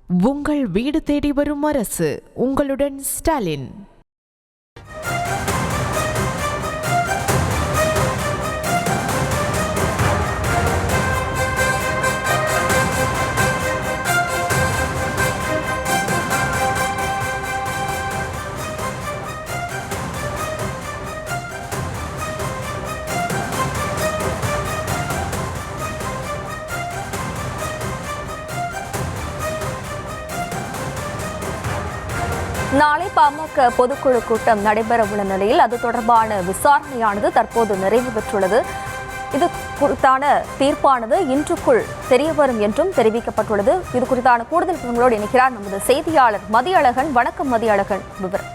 உங்கள் வீடு தேடி வரும் அரசு. உங்களுடன் ஸ்டாலின். நாளை பாமக பொதுக்குழு கூட்டம் நடைபெறவுள்ள நிலையில் அது தொடர்பான விசாரணையானது தற்போது நிறைவு பெற்றுள்ளது. இது குறித்தான தீர்ப்பானது இன்றுக்குள் தெரியவரும் என்றும் தெரிவிக்கப்பட்டுள்ளது. இது குறித்தான கூடுதல் விவரங்களோடு இணைக்கிறார் நமது செய்தியாளர் மதியழகன். வணக்கம் மதியழகன். விவரம்.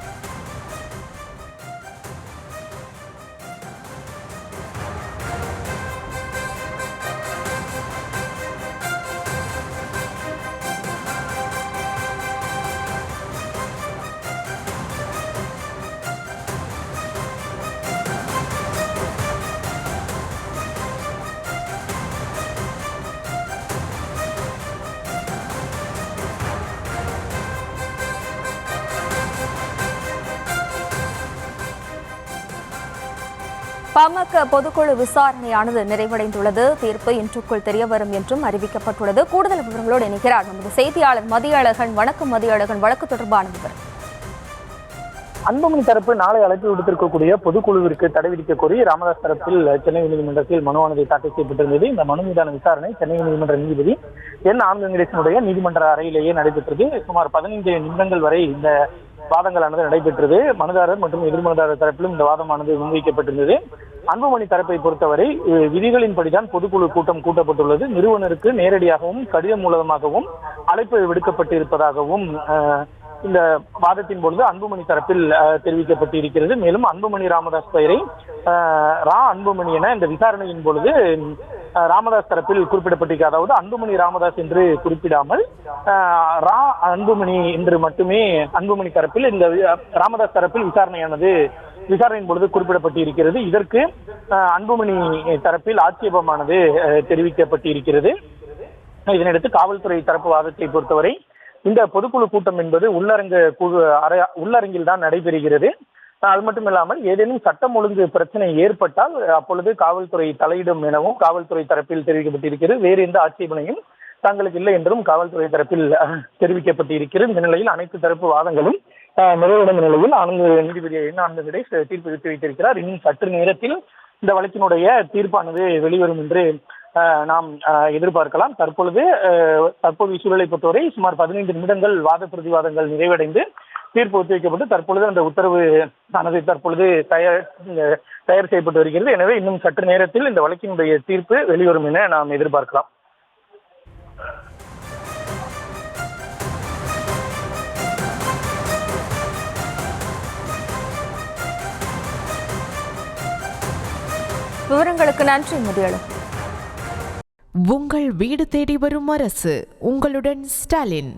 பாமக பொதுக்குழு விசாரணையானது நிறைவடைந்துள்ளது. தீர்ப்பு இன்றுக்குள் தெரியவரும் என்றும் அறிவிக்கப்பட்டுள்ளது. கூடுதல் விவரங்களோடு இணைக்கிறார் நமது செய்தியாளர் மதியழகன். வணக்கம் மதியழகன். வழக்கு தொடர்பான விவரம். அன்புமணி தரப்பு நாளை அழைப்பு விடுத்திருக்கக்கூடிய பொதுக்குழுவிற்கு தடை விதிக்க கோரி ராமதாஸ் தரப்பில் சென்னை உயர்நீதிமன்றத்தில் மனுவானது தாக்கல் செய்யப்பட்டிருந்தது. இந்த மனு மீதான விசாரணை சென்னை உயர்நீதிமன்ற நீதிபதி என் ஆனந்த வெங்கடேசனுடைய நீதிமன்ற அறையிலேயே நடைபெற்றது. சுமார் 15 நிமிடங்கள் வரை இந்த வாதங்களானது நடைபெற்றது. மனுதாரர் மற்றும் எதிர்மனுதாரர் தரப்பிலும் இந்த வாதமானது முன்வைக்கப்பட்டிருந்தது. அன்புமணி தரப்பை பொறுத்தவரை விதிகளின்படிதான் பொதுக்குழு கூட்டம் கூட்டப்பட்டுள்ளது. நிறுவனருக்கு நேரடியாகவும் கடிதம் மூலமாகவும் அழைப்பு விடுக்கப்பட்டு இருப்பதாகவும் இந்த வாதத்தின் பொழுது அன்புமணி தரப்பில் தெரிவிக்கப்பட்டிருக்கிறது. மேலும் அன்புமணி ராமதாஸ் பெயரை அன்புமணி என இந்த விசாரணையின் பொழுது ராமதாஸ் தரப்பில் குறிப்பிடப்பட்டிருக்கிறது. அதாவது அன்புமணி ராமதாஸ் என்று குறிப்பிடாமல் அன்புமணி என்று மட்டுமே அன்புமணி தரப்பில் இந்த ராமதாஸ் தரப்பில் விசாரணையின் பொழுது குறிப்பிடப்பட்டிருக்கிறது. இதற்கு அன்புமணி தரப்பில் ஆட்சேபமானது தெரிவிக்கப்பட்டிருக்கிறது. இதனையடுத்து காவல்துறை தரப்பு வாதத்தை பொறுத்தவரை இந்த பொதுக்குழு கூட்டம் என்பது உள்ளரங்கில் தான் நடைபெறுகிறது. அது மட்டும் இல்லாமல் ஏதேனும் சட்டம் ஒழுங்கு பிரச்சனை ஏற்பட்டால் அப்பொழுது காவல்துறை தலையிடும் எனவும் காவல்துறை தரப்பில் தெரிவிக்கப்பட்டிருக்கிறது. வேறு எந்த ஆட்சேபனையும் தங்களுக்கு இல்லை என்றும் காவல்துறை தரப்பில் தெரிவிக்கப்பட்டிருக்கிறது. இந்த நிலையில் அனைத்து தரப்பு வாதங்களும் நிறைவடைந்த நிலையில் நீதிபதி ஆனந்த வெங்கடேஷ் தீர்ப்பு விட்டு வைத்திருக்கிறார். இன்னும் சற்று நேரத்தில் இந்த வழக்கினுடைய தீர்ப்பானது வெளிவரும் என்று நாம் எதிர்பார்க்கலாம். தற்போது சூழலை பொறுத்தவரை சுமார் 15 நிமிடங்கள் வாத பிரதிவாதங்கள் நிறைவடைந்து தீர்ப்பு ஒத்திவைக்கப்பட்டு தற்பொழுது அந்த உத்தரவு ஆனது தற்பொழுது தயார் செய்யப்பட்டு வருகிறது. எனவே இன்னும் சற்று நேரத்தில் இந்த வழக்கினுடைய தீர்ப்பு வெளிவரும் என நாம் எதிர்பார்க்கலாம். விவரங்களுக்கு நன்றி மதியழகன். உங்கள் வீடு தேடி வரும் அரசு. உங்களுடன் ஸ்டாலின்.